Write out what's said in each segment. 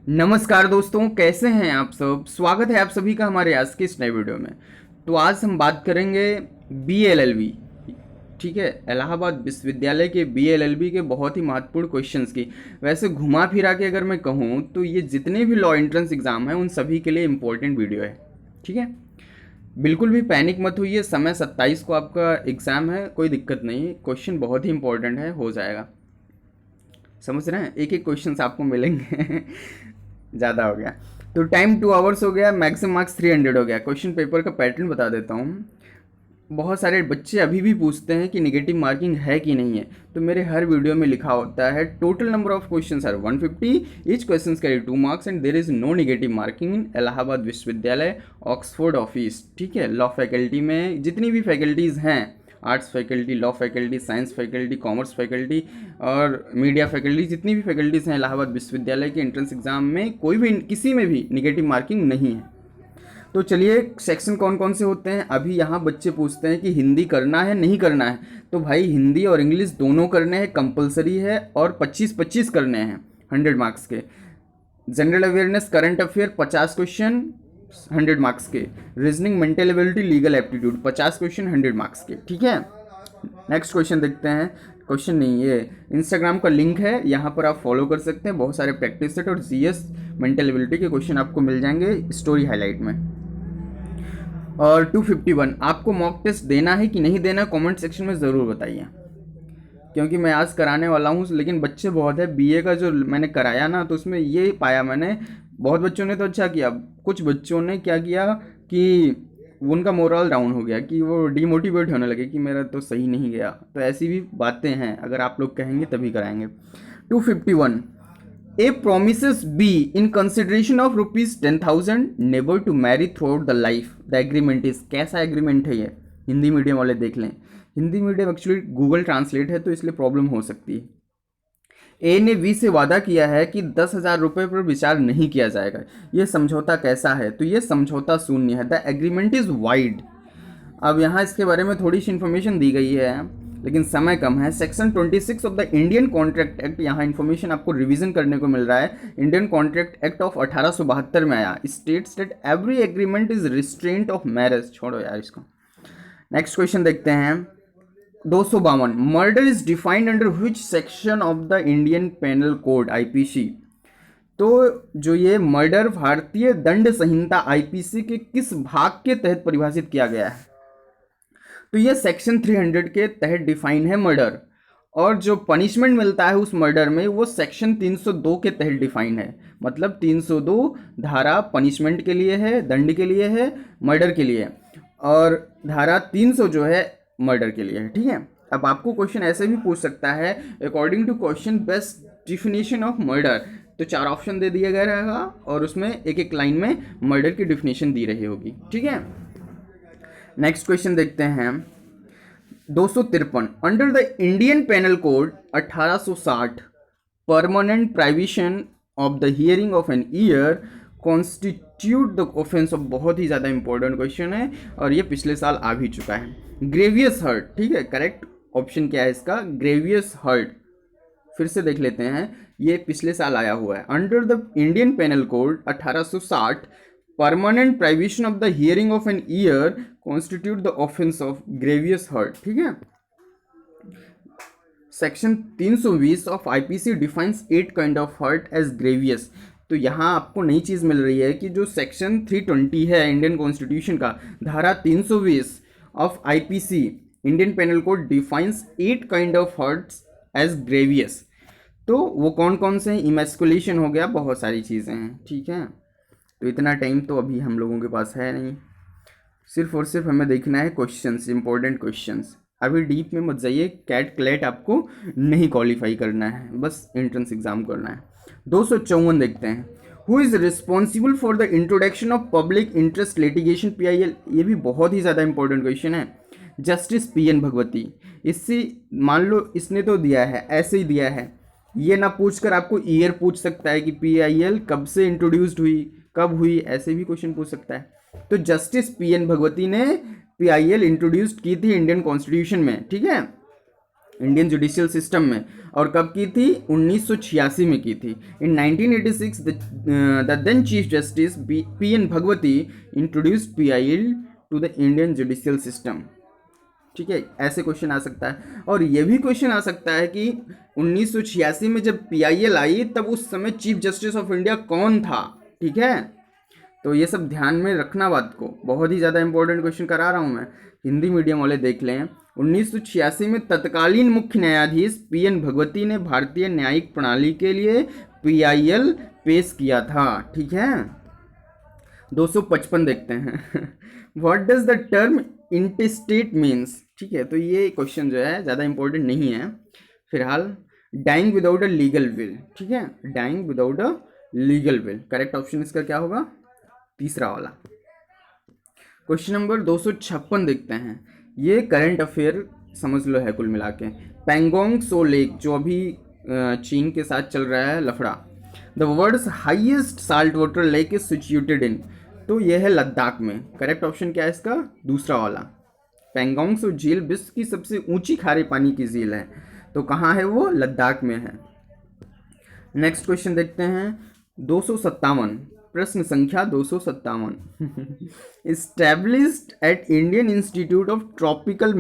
नमस्कार दोस्तों, कैसे हैं आप सब। स्वागत है आप सभी का हमारे आज के इस नए वीडियो में। तो आज हम बात करेंगे BLLB। ठीक है, इलाहाबाद विश्वविद्यालय के BLLB के बहुत ही महत्वपूर्ण क्वेश्चंस की। वैसे घुमा फिरा के अगर मैं कहूँ तो ये जितने भी लॉ एंट्रेंस एग्जाम हैं उन सभी के लिए इम्पोर्टेंट वीडियो है। ठीक है, बिल्कुल भी पैनिक मत होइए। समय 27 को आपका एग्ज़ाम है, कोई दिक्कत नहीं। क्वेश्चन बहुत ही इंपॉर्टेंट है, हो जाएगा। समझ रहे हैं, एक एक क्वेश्चन आपको मिलेंगे। ज़्यादा हो गया तो टाइम 2 आवर्स हो गया, मैक्सिमम मार्क्स 300 हो गया। क्वेश्चन पेपर का पैटर्न बता देता हूँ। बहुत सारे बच्चे अभी भी पूछते हैं कि निगेटिव मार्किंग है कि नहीं है, तो मेरे हर वीडियो में लिखा होता है total number of questions are 150, each question carry 2 marks and there is no negative marking in Allahabad विश्वविद्यालय ऑक्सफोर्ड ऑफिस। ठीक है, लॉ फैकल्टी में जितनी भी फैकल्टीज़ हैं, arts faculty, law faculty, science faculty, commerce faculty और मीडिया फैकल्टी, जितनी भी फैकल्टीज़ हैं इलाहाबाद विश्वविद्यालय के एंट्रेंस एग्जाम में कोई भी किसी में भी निगेटिव मार्किंग नहीं है। तो चलिए, सेक्शन कौन कौन से होते हैं। अभी यहाँ बच्चे पूछते हैं कि हिंदी करना है नहीं करना है, तो भाई हिंदी और इंग्लिश दोनों करने हैं, कंपलसरी है, और 25-25 करने हैं 100 मार्क्स के। General awareness, current affair 50 question 100 marks के। Reasoning, mental ability, legal aptitude 50 question 100 marks के। ठीक है, नेक्स्ट क्वेश्चन देखते हैं। क्वेश्चन नहीं, ये इंस्टाग्राम का लिंक है, यहाँ पर आप फॉलो कर सकते हैं। बहुत सारे प्रैक्टिस सेट और जीएस मेंटल एबिलिटी के क्वेश्चन आपको मिल जाएंगे स्टोरी हाईलाइट में। और 251 आपको मॉक टेस्ट देना है कि नहीं देना, कमेंट सेक्शन में ज़रूर बताइए, क्योंकि मैं आज कराने वाला हूँ। लेकिन बच्चे बहुत है, बीए का जो मैंने कराया ना, तो उसमें ये पाया मैंने, बहुत बच्चों ने तो अच्छा किया, कुछ बच्चों ने क्या किया कि उनका मोरल डाउन हो गया, कि वो डीमोटिवेट होने लगे कि मेरा तो सही नहीं गया। तो ऐसी भी बातें हैं, अगर आप लोग कहेंगे तभी कराएंगे। 251 A promises B in consideration of ₹10,000 never to marry throughout the life. The agreement is, कैसा एग्रीमेंट है ये, हिंदी मीडियम वाले देख लें। Hindi medium actually Google translate है, तो इसलिए प्रॉब्लम हो सकती है। ए ने बी से वादा किया है कि 10,000 रुपये पर विचार नहीं किया जाएगा। ये समझौता कैसा है, तो ये समझौता शून्य है। The agreement is wide. अब यहाँ इसके बारे में थोड़ी सी इन्फॉर्मेशन दी गई है, लेकिन समय कम है। Section 26 of the Indian contract act, यहाँ इन्फॉर्मेशन आपको रिवीजन करने को मिल रहा है। इंडियन कॉन्ट्रैक्ट एक्ट ऑफ 1872 में आया। States that every agreement is restraint of marriage. छोड़ो यार इसको, नेक्स्ट क्वेश्चन देखते हैं। 252 murder is defined under which section of the Indian penal code, IPC। तो जो ये मर्डर भारतीय दंड संहिता IPC के किस भाग के तहत परिभाषित किया गया है, तो ये सेक्शन 300 के तहत डिफाइन है मर्डर। और जो पनिशमेंट मिलता है उस मर्डर में, वो सेक्शन 302 के तहत डिफाइन है। मतलब 302 धारा पनिशमेंट के लिए है, दंड के लिए है, मर्डर के लिए, और धारा 300 जो है मर्डर के लिए है। ठीक है, अब आपको क्वेश्चन ऐसे भी पूछ सकता है, according to question best definition of murder, तो 4 ऑप्शन दे दिया गया रहेगा और उसमें एक एक लाइन में मर्डर की डिफिनेशन दी रही होगी। ठीक है, नेक्स्ट क्वेश्चन देखते हैं। 253 under the Indian penal code 1860 permanent privation of the hearing of an ear constitute the offence of. बहुत ही ज़्यादा इंपॉर्टेंट क्वेश्चन है और ये पिछले साल आ भी चुका है। ग्रेवियस हर्ट, ठीक है, करेक्ट ऑप्शन क्या है इसका, ग्रेवियस हर्ट। फिर से देख लेते हैं, ये पिछले साल आया हुआ है। Under the Indian penal code 1860 permanent privation of the hearing of an ear constitute the offence of grievous hurt. ठीक है, section 320 of IPC defines 8 kind of hurt as grievous. तो यहाँ आपको नई चीज़ मिल रही है कि जो सेक्शन 320 है इंडियन कॉन्स्टिट्यूशन का, धारा 320 of IPC Indian penal code defines 8 kind of hurts as grievous. तो वो कौन कौन से हैं, इमेस्कुलेशन हो गया, बहुत सारी चीज़ें हैं। ठीक है, तो इतना टाइम तो अभी हम लोगों के पास है नहीं, सिर्फ और सिर्फ हमें देखना है क्वेश्चंस, इंपॉर्टेंट क्वेश्चंस। अभी डीप में मत जाइए, कैट क्लेट आपको नहीं क्वालिफाई करना है, बस एंट्रेंस एग्जाम करना है। 254 देखते हैं। Who is responsible for the introduction of public interest litigation PIL। ये भी बहुत ही ज़्यादा इंपॉर्टेंट क्वेश्चन है। Justice PN Bhagwati. इससे मान लो इसने तो दिया है, ऐसे ही दिया है, ये ना पूछकर आपको ईयर पूछ सकता है कि PIL कब से इंट्रोड्यूस्ड हुई, कब हुई, ऐसे भी क्वेश्चन पूछ सकता है। तो जस्टिस PN भगवती ने PIL इंट्रोड्यूस की थी इंडियन कॉन्स्टिट्यूशन में। ठीक है, इंडियन जुडिशियल सिस्टम में। और कब की थी? 1986 में की थी। In 1986 the then chief justice P N Bhagwati introduced PIL to the Indian judicial system. ठीक है, ऐसे क्वेश्चन आ सकता है। और ये भी क्वेश्चन आ सकता है कि 1986 में जब पीआईएल आई तब उस समय चीफ जस्टिस ऑफ इंडिया कौन था। ठीक है, तो ये सब ध्यान में रखना बात को, बहुत ही ज़्यादा इंपॉर्टेंट क्वेश्चन करा रहा हूँ मैं, हिंदी मीडियम वाले देख लें। 1986 में तत्कालीन मुख्य न्यायाधीश पी एन भगवती ने भारतीय न्यायिक प्रणाली के लिए पीआईएल पेश किया था। ठीक है, 255 देखते हैं। What does the term intestate means? ठीक है, तो ये क्वेश्चन जो है ज़्यादा इंपॉर्टेंट नहीं है फिलहाल। Dying without a legal will. ठीक है, dying without a legal will, correct option इसका क्या होगा? तीसरा वाला। क्वेश्चन नंबर 256 देखते हैं। ये करंट अफेयर समझ लो है कुल मिला के। पैंगोंग सो लेक, जो अभी चीन के साथ चल रहा है लफड़ा, the world's highest salt water lake is situated in, तो यह है लद्दाख में। करेक्ट ऑप्शन क्या है इसका? दूसरा वाला। पैंगोंग सो झील विश्व की सबसे ऊंची खारे पानी की झील है, तो कहाँ है वो? लद्दाख में है। नेक्स्ट क्वेश्चन देखते हैं 257, प्रश्न संख्या 257। Established at Indian institute of tropical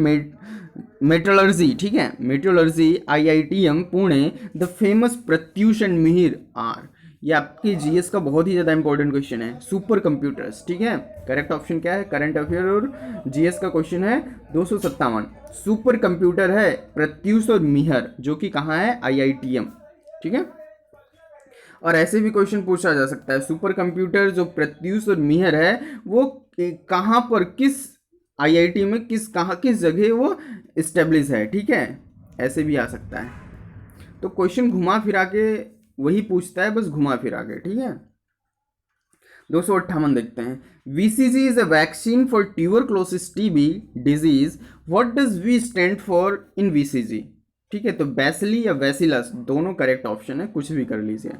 meteorology, ठीक है, meteorology IITM Pune, the famous Pratyush Mihir are. ये आपके जीएस का बहुत ही ज़्यादा इंपॉर्टेंट क्वेश्चन है, सुपर कंप्यूटर्स। ठीक है, करेक्ट ऑप्शन क्या है? करंट अफेयर और जीएस का क्वेश्चन है 257। सुपर कंप्यूटर है प्रत्यूष और मिहर, जो कि कहाँ है? IITM। ठीक है, और ऐसे भी क्वेश्चन पूछा जा सकता है, सुपर कंप्यूटर जो प्रत्यूष और मिहर है वो कहाँ पर, किस IIT में, किस जगह वो इस्टेब्लिश है। ठीक है, ऐसे भी आ सकता है। तो क्वेश्चन घुमा फिरा के वही पूछता है, बस घुमा फिरा के। ठीक है, 258 देखते हैं। VCG is a vaccine for tuberculosis TB disease, what does V stand for in VCG? ठीक है, तो बैसिली या वैसिलस दोनों करेक्ट ऑप्शन है, कुछ भी कर लीजिए।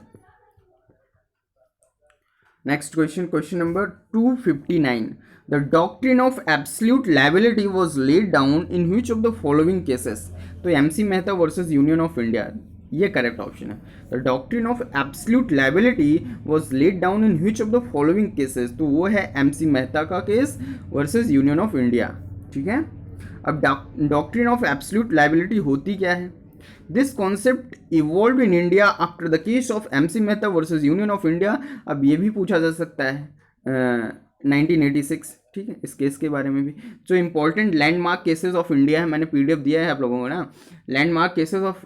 Next question, question number 259। The doctrine of absolute liability was laid down in which of the following cases? तो MC Mehta versus union of India, ये करेक्ट ऑप्शन है। The doctrine of absolute liability was laid down in which of the following cases? तो वो है MC Mehta का case versus union of India. ठीक है, अब डॉक्ट्रिन ऑफ एब्सोल्यूट लायबिलिटी होती क्या है? This concept evolve in India after the case of MC Mehta versus union of India. अब ये भी पूछा जा सकता है 1986। ठीक है, इस केस के बारे में भी, जो important landmark cases of India है, मैंने PDF दिया है आप लोगों को ना। लैंडमार्क केसेस ऑफ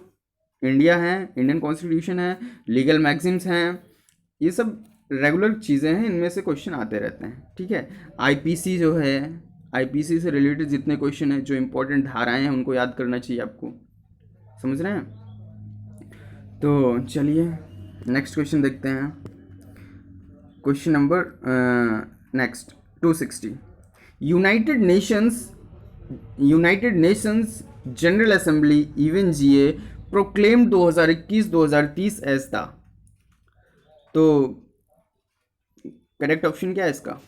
इंडिया है, इंडियन कॉन्स्टिट्यूशन है, लीगल मैक्सिम्स हैं, ये सब रेगुलर चीज़ें हैं, इनमें से क्वेश्चन आते रहते हैं। ठीक है, IPC जो है, IPC से रिलेटेड जितने क्वेश्चन हैं, जो इंपॉर्टेंट धाराएं हैं, उनको याद करना चाहिए आपको, समझ रहे हैं? तो चलिए नेक्स्ट क्वेश्चन देखते हैं। Question number next 260। United Nations General Assembly UNGA proclaim 2021-2030 as the, तो करेक्ट ऑप्शन क्या है इसका?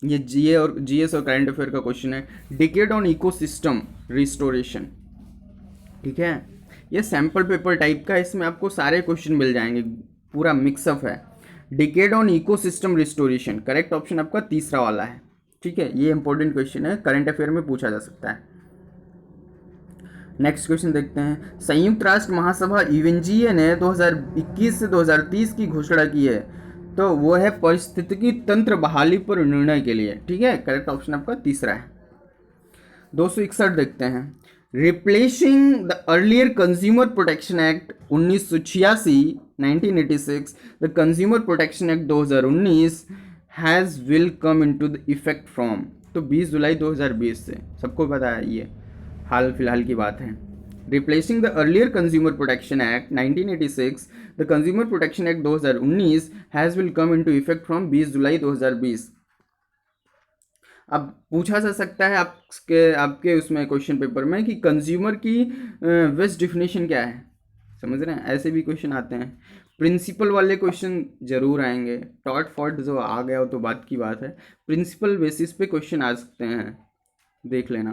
ये GS और करंट अफेयर का क्वेश्चन है। Decade on ecosystem restoration. ठीक है, ये सैम्पल पेपर टाइप का, इसमें आपको सारे क्वेश्चन मिल जाएंगे, पूरा मिक्सअप है। Decade on ecosystem restoration, correct option आपका तीसरा वाला है। ठीक है, ये इंपॉर्टेंट क्वेश्चन है, करंट अफेयर में पूछा जा सकता है। नेक्स्ट क्वेश्चन देखते हैं। संयुक्त राष्ट्र महासभा UNGA ने 2021 से 2030 की घोषणा की है, तो वो है पारिस्थितिकी तंत्र बहाली पर निर्णय के लिए। ठीक है, करेक्ट ऑप्शन आपका तीसरा है। 261 देखते हैं। Replacing the earlier consumer protection act 1986 the consumer protection act 2019 has will come into the effect from, तो 20 जुलाई 2020 से, सबको पता है, ये हाल फिलहाल की बात है। Replacing the earlier consumer protection act 1986 the consumer protection act 2019 has will come into effect from 20 जुलाई 2020। अब पूछा जा सकता है आपके उसमें क्वेश्चन पेपर में कि कंज्यूमर की बेस्ट डिफिनेशन क्या है, समझ रहे हैं? ऐसे भी क्वेश्चन आते हैं, प्रिंसिपल वाले क्वेश्चन जरूर आएंगे। टॉट फॉट जो आ गया हो तो बात की बात है, प्रिंसिपल बेसिस पे क्वेश्चन आ सकते हैं, देख लेना।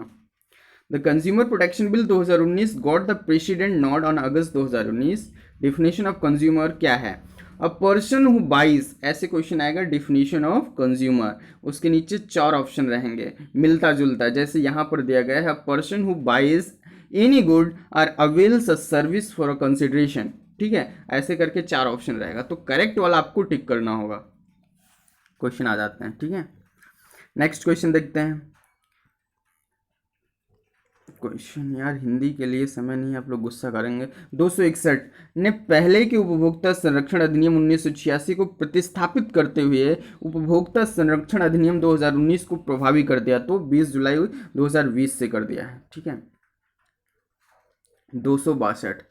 The consumer protection bill 2019 got the president nod on August 2019। Definition of consumer क्या है? अ पर्सन हु बाइज, ऐसे क्वेश्चन आएगा डेफिनेशन ऑफ कंज्यूमर, उसके नीचे 4 ऑप्शन रहेंगे मिलता जुलता, जैसे यहाँ पर दिया गया है a person who buys any good or avails a service for a consideration. ठीक है, ऐसे करके 4 ऑप्शन रहेगा, तो करेक्ट वाला आपको टिक करना होगा। क्वेश्चन आ जाते हैं, ठीक है। नेक्स्ट क्वेश्चन देखते हैं। क्वेश्चन यार हिंदी के लिए समय नहीं, आप लोग गुस्सा करेंगे। 261 ने पहले के उपभोक्ता संरक्षण अधिनियम 1986 को प्रतिस्थापित करते हुए उपभोक्ता संरक्षण अधिनियम 2019 को प्रभावी कर दिया, तो 20 जुलाई 2020 से कर दिया है, ठीक है। 262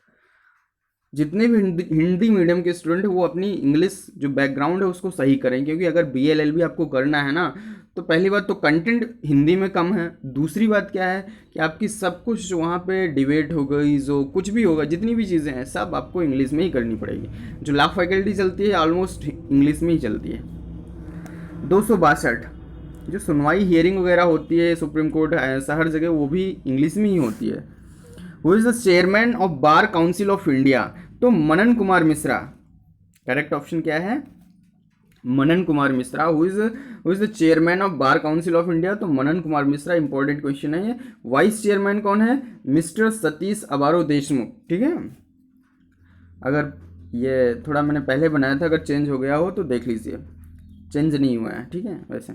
जितने भी हिंदी मीडियम के स्टूडेंट वो अपनी इंग्लिश जो बैकग्राउंड है उसको सही करें, क्योंकि अगर BLLB आपको करना है ना, तो पहली बात तो कंटेंट हिंदी में कम है, दूसरी बात क्या है कि आपकी सब कुछ जो वहाँ पे डिबेट हो गई, जो कुछ भी होगा, जितनी भी चीज़ें हैं सब आपको इंग्लिश में ही करनी पड़ेगी। जो लॉ फैकल्टी चलती है ऑलमोस्ट इंग्लिश में ही चलती है। 262 जो सुनवाई हियरिंग वगैरह होती है सुप्रीम कोर्ट हर जगह, वो भी इंग्लिश में ही होती है। Who is the chairman of bar council of India? तो मनन कुमार मिश्रा। करेक्ट ऑप्शन क्या है? Manan Kumar Mishra. Who is the chairman of bar council of India? तो मनन कुमार मिश्रा। इंपॉर्टेंट क्वेश्चन है ये। वाइस चेयरमैन कौन है? मिस्टर सतीश अबारो देशमुख, ठीक है। अगर ये थोड़ा मैंने पहले बनाया था, अगर चेंज हो गया हो तो देख लीजिए, चेंज नहीं हुआ है, ठीक है। वैसे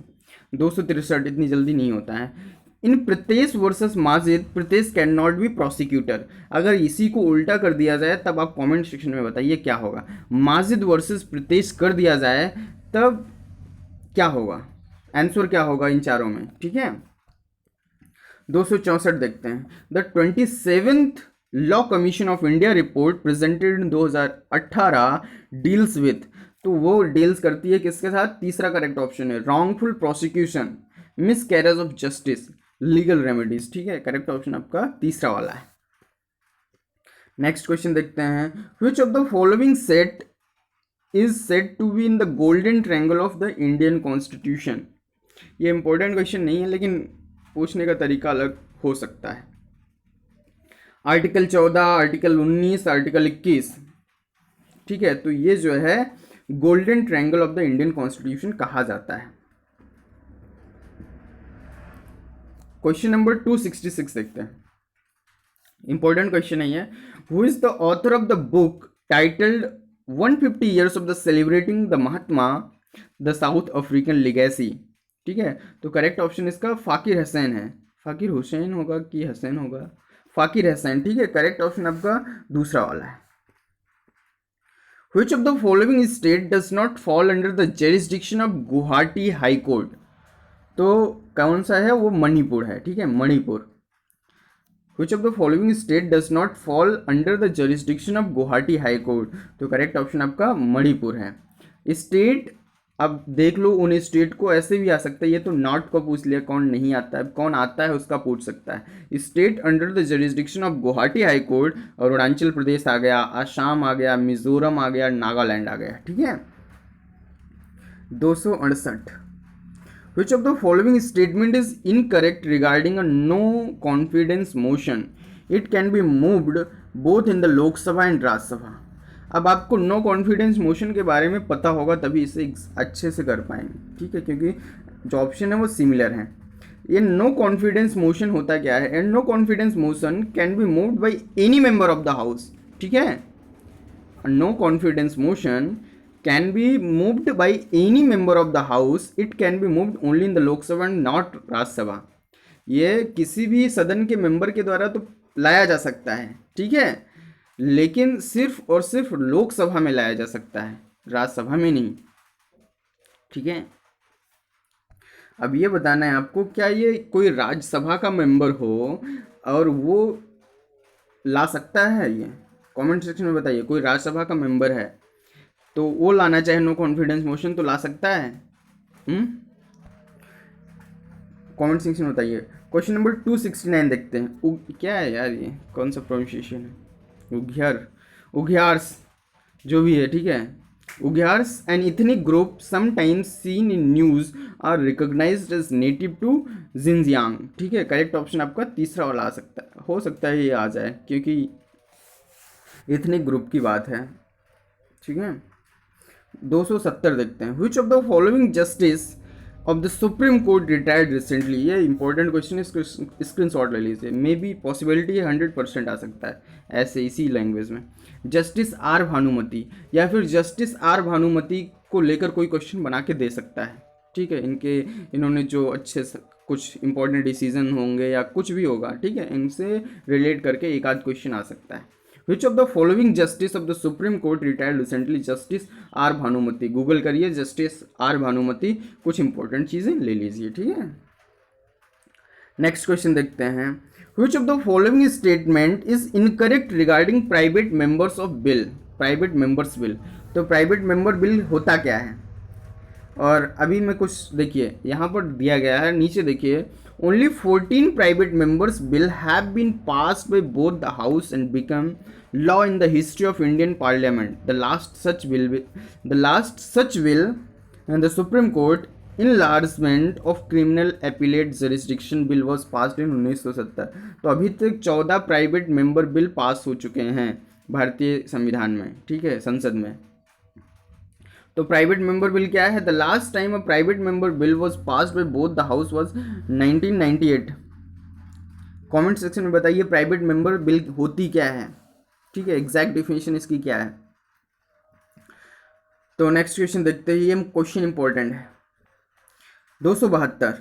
263 इतनी जल्दी नहीं होता है। In Pratyesh versus Majid, Pratyesh cannot be prosecutor. अगर इसी को उल्टा कर दिया जाए तब आप कमेंट सेक्शन में बताइए क्या होगा। माजिद वर्सेस प्रत्येश कर दिया जाए तब क्या होगा, आंसर क्या होगा इन चारों में, ठीक है। 264 देखते हैं। The 27th law commission of India report presented in 2018 deals with, तो वो डील्स करती है किसके साथ? तीसरा करेक्ट ऑप्शन है wrongful prosecution, miss carriage of justice, legal remedies, ठीक है। करेक्ट ऑप्शन आपका तीसरा वाला है। नेक्स्ट क्वेश्चन देखते हैं। Which of the following set is said to be in the golden triangle of the Indian constitution? ये इंपॉर्टेंट क्वेश्चन नहीं है, लेकिन पूछने का तरीका अलग हो सकता है। आर्टिकल 14, आर्टिकल 19, आर्टिकल 21, ठीक है। तो ये जो है golden triangle of the Indian constitution कहा जाता है। क्वेश्चन नंबर 266 देखते हैं। इंपॉर्टेंट क्वेश्चन है ये। Who is the author of the book titled 150 years of the celebrating the Mahatma the south African legacy? ठीक है, तो करेक्ट ऑप्शन इसका फाकिर हुसैन है। फाकिर हुसैन होगा कि हसैन होगा? फाकिर हुसैन, ठीक है। करेक्ट ऑप्शन आपका दूसरा वाला है। Which of the following state does not fall under the jurisdiction of Guwahati high court? तो कौन सा है वो? मणिपुर है, ठीक है, Manipur. Which of the following state does not fall under the jurisdiction of Guwahati high court? तो करेक्ट ऑप्शन आपका मणिपुर है। स्टेट, अब देख लो, उन स्टेट को ऐसे भी आ सकता है, ये तो नॉट को पूछ लिया, कौन नहीं आता है, कौन आता है उसका पूछ सकता है। State under the jurisdiction of Guwahati high court, Arunachal Pradesh आ गया, आसाम आ गया, मिजोरम आ गया, नागालैंड आ गया, ठीक है। 268 which of the following statement is incorrect regarding a no confidence motion? It can be moved both in the Lok Sabha and Rajya Sabha. अब आपको नो कॉन्फिडेंस मोशन के बारे में पता होगा तभी इसे अच्छे से कर पाएंगे, ठीक है, क्योंकि जो ऑप्शन है वो सिमिलर है। ये नो कॉन्फिडेंस मोशन होता क्या है? And no confidence motion can be moved by any member of the house, ठीक है। No confidence motion can be moved by any member of the house, it can be moved only in the Lok Sabha and not Rajya Sabha. ये किसी भी सदन के member के द्वारा तो लाया जा सकता है, ठीक है, लेकिन सिर्फ और सिर्फ लोकसभा में लाया जा सकता है, राज्यसभा में नहीं, ठीक है। अब ये बताना है आपको, क्या ये कोई राज्यसभा का मेंबर हो और वो ला सकता है? ये कमेंट सेक्शन में बताइए। कोई राज्यसभा का मेंबर है तो वो लाना चाहे नो कॉन्फिडेंस मोशन तो ला सकता है? कमेंट सेक्शन में बताइए। क्वेश्चन नंबर 269 देखते हैं। क्या है यार, ये कौन सा प्रोनाउंसिएशन है? उघियार्स जो भी है, ठीक है। Ugyars, an ethnic group sometimes seen in news, are recognized as native to Xinjiang। ठीक है, करेक्ट ऑप्शन आपका तीसरा वाला आ सकता है, हो सकता है ये आ जाए क्योंकि एथनिक ग्रुप की बात है। ठीक है, 270 देखते हैं। विच of the following justice of the supreme court retired recently. ये इंपॉर्टेंट क्वेश्चन है, स्क्रीन शॉट ले लीजिए। मे बी पॉसिबिलिटी 100% आ सकता है ऐसे इसी लैंग्वेज में। जस्टिस आर भानुमति, या फिर जस्टिस आर भानुमति को लेकर कोई क्वेश्चन बना के दे सकता है। ठीक है, इन्होंने जो अच्छे कुछ इंपॉर्टेंट डिसीजन होंगे या कुछ भी होगा, ठीक है, इनसे रिलेट करके एक आध क्वेश्चन आ सकता है। Which of the following justice of the supreme court retired recently. Justice R Bhanumati, Google करिए जस्टिस आर भानुमति, कुछ इंपॉर्टेंट चीजें ले लीजिए। ठीक है, नेक्स्ट क्वेश्चन देखते हैं। विच of the following statement is incorrect regarding private members of bill. Private members bill, तो प्राइवेट मेंबर बिल होता क्या है? और अभी मैं कुछ देखिए यहाँ पर दिया गया है, नीचे देखिए। Only 14 private members bill have been passed by both the house and become law in the history of Indian parliament. The last such bill and the supreme court enlargement of criminal appellate jurisdiction bill was passed in 1970। तो अभी तक 14 private member bill pass हो चुके हैं भारतीय संविधान में, ठीक है, संसद में। तो प्राइवेट मेंबर बिल क्या है? The last time a private member bill was passed by both the house was 1998। Comment section में बताइए प्राइवेट मेंबर बिल होती क्या है, ठीक है, एग्जैक्ट डिफिनेशन इसकी क्या है। तो नेक्स्ट क्वेश्चन देखते हैं, ये क्वेश्चन इंपॉर्टेंट है। 272,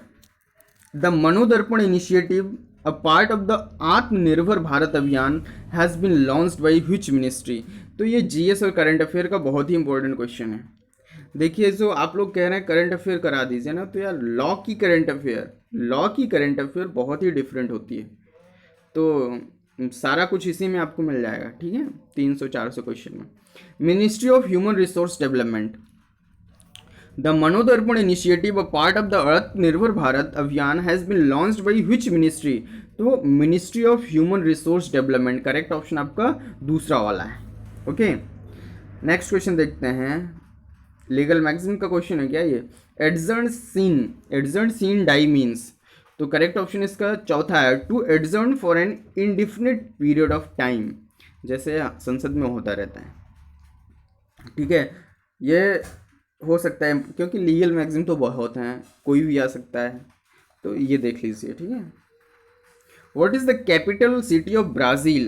the Manodarpan initiative a part of the Atmanirbhar Bharat Abhiyan has been launched by which ministry. तो ये जीएस और करंट अफेयर का बहुत ही इंपॉर्टेंट क्वेश्चन है। देखिए, जो आप लोग कह रहे हैं करंट अफेयर करा दीजिए ना, तो यार लॉ की करंट अफेयर बहुत ही डिफरेंट होती है। तो सारा कुछ इसी में आपको मिल जाएगा, ठीक है, 300-400 क्वेश्चन में। Ministry of human resource development, the Manodarpan initiative a part of the Atmanirbhar Bharat Abhiyan has been launched by which ministry. तो ministry of human resource development, correct option आपका दूसरा वाला है। ओके, नेक्स्ट क्वेश्चन देखते हैं। लीगल मैगजीन का क्वेश्चन है क्या ये? Adjourn sine die means. तो करेक्ट ऑप्शन इसका चौथा है, to adjourn for an indefinite period of time, जैसे संसद में होता रहता है। ठीक है, ये हो सकता है क्योंकि लीगल मैगजीन तो बहुत हैं, कोई भी आ सकता है, तो ये देख लीजिए। ठीक है, what is the capital city of Brazil.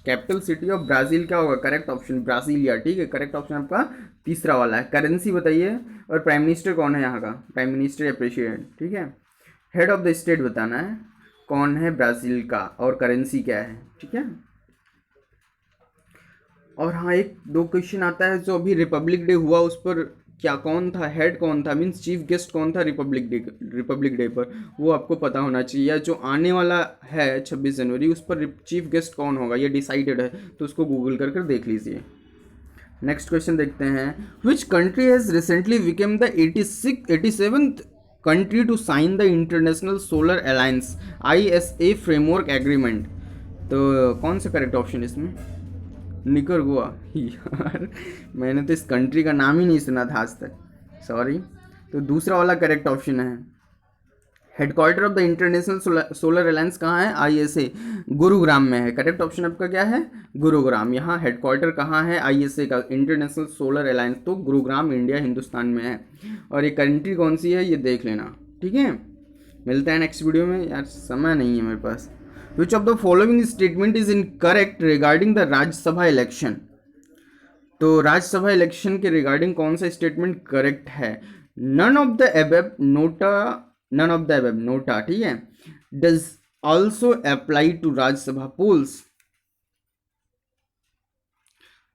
Capital city of Brazil क्या होगा? Correct option Brasilia. ठीक है, करेक्ट ऑप्शन आपका तीसरा वाला है। करेंसी बताइए, और प्राइम मिनिस्टर कौन है यहाँ का? प्राइम मिनिस्टर या प्रेसिडेंट। ठीक है, हेड ऑफ द स्टेट बताना है कौन है ब्राज़ील का, और करेंसी क्या है। ठीक है, और हाँ, एक दो क्वेश्चन आता है जो अभी रिपब्लिक डे हुआ उस पर क्या कौन था, हेड कौन था, मीन्स चीफ गेस्ट कौन था रिपब्लिक डे पर, वो आपको पता होना चाहिए। या जो आने वाला है 26 जनवरी, उस पर चीफ गेस्ट कौन होगा ये डिसाइडेड है, तो उसको गूगल कर देख लीजिए। नेक्स्ट क्वेश्चन देखते हैं। Which country has recently became the 87th country to sign the international solar alliance ISA framework agreement. तो कौन सा करेक्ट ऑप्शन इसमें? निकरगुआ। यार मैंने तो इस कंट्री का नाम ही नहीं सुना था आज तक, सॉरी। तो दूसरा वाला करेक्ट ऑप्शन है। Headquarter of the international solar alliance कहाँ है? ISA गुरुग्राम में है। करेक्ट ऑप्शन आपका क्या है? गुरुग्राम। यहाँ हेडक्वार्टर कहाँ है ISA का, इंटरनेशनल सोलर अलायंस? तो गुरुग्राम इंडिया हिंदुस्तान में है। और ये कंट्री कौन सी है ये देख लेना। ठीक है, मिलता है नेक्स्ट वीडियो में। यार समय नहीं है मेरे पास। Which of the following statement is incorrect regarding the Rajya Sabha election. तो राज्यसभा इलेक्शन के रिगार्डिंग कौन सा स्टेटमेंट करेक्ट है? None of the above NOTA, ठीक है, does also apply to Rajya Sabha polls.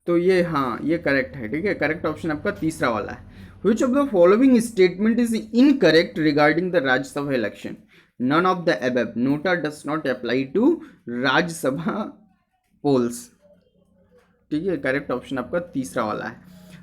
तो ये हाँ, ये करेक्ट है। ठीक है, करेक्ट ऑप्शन आपका तीसरा वाला है। Which of the following statement is incorrect regarding the Rajya Sabha election? None of the above. Nota does not apply to Rajya Sabha polls. ठीक है, करेक्ट ऑप्शन आपका तीसरा वाला है।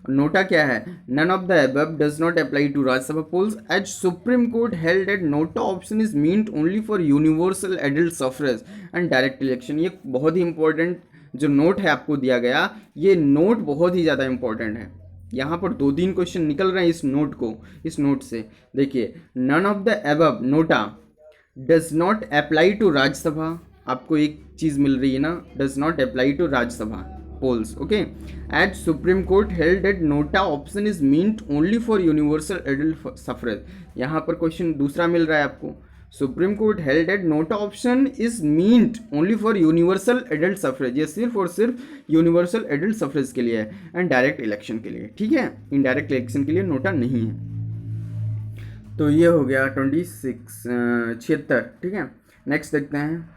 नोटा क्या है? None of the above does not apply to Rajya Sabha polls as Supreme Court held that nota option is meant only for universal adult suffrage and direct election। ये बहुत ही इंपॉर्टेंट जो नोट है आपको दिया गया, ये नोट बहुत ही ज़्यादा इंपॉर्टेंट है। यहाँ पर 2-3 क्वेश्चन निकल रहे हैं इस नोट से। देखिए, none of the above NOTA does not apply to Rajya Sabha, आपको एक चीज़ मिल रही है ना, does not apply to Rajya Sabha polls, okay. At supreme court held that NOTA option is meant only for universal adult suffrage, यहाँ पर क्वेश्चन दूसरा मिल रहा है आपको। Supreme court held that NOTA option is meant only for universal adult suffrage, ये सिर्फ और सिर्फ यूनिवर्सल एडल्ट सफरेज के लिए है एंड डायरेक्ट इलेक्शन के लिए, ठीक है। इनडायरेक्ट इलेक्शन के लिए नोटा नहीं है। तो ये हो गया 76, ठीक है। नेक्स्ट देखते हैं,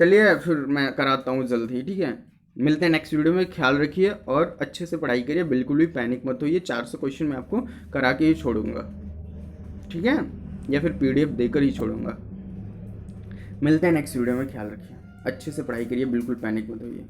चलिए फिर मैं कराता हूँ जल्द ही, ठीक है। मिलते हैं नेक्स्ट वीडियो में, ख्याल रखिए और अच्छे से पढ़ाई करिए, बिल्कुल भी पैनिक मत होइए। 400 क्वेश्चन मैं आपको करा के ही छोड़ूंगा, ठीक है, या फिर PDF देकर ही छोड़ूंगा। मिलते हैं नेक्स्ट वीडियो में, ख्याल रखिए, अच्छे से पढ़ाई करिए, बिल्कुल पैनिक मत होइए।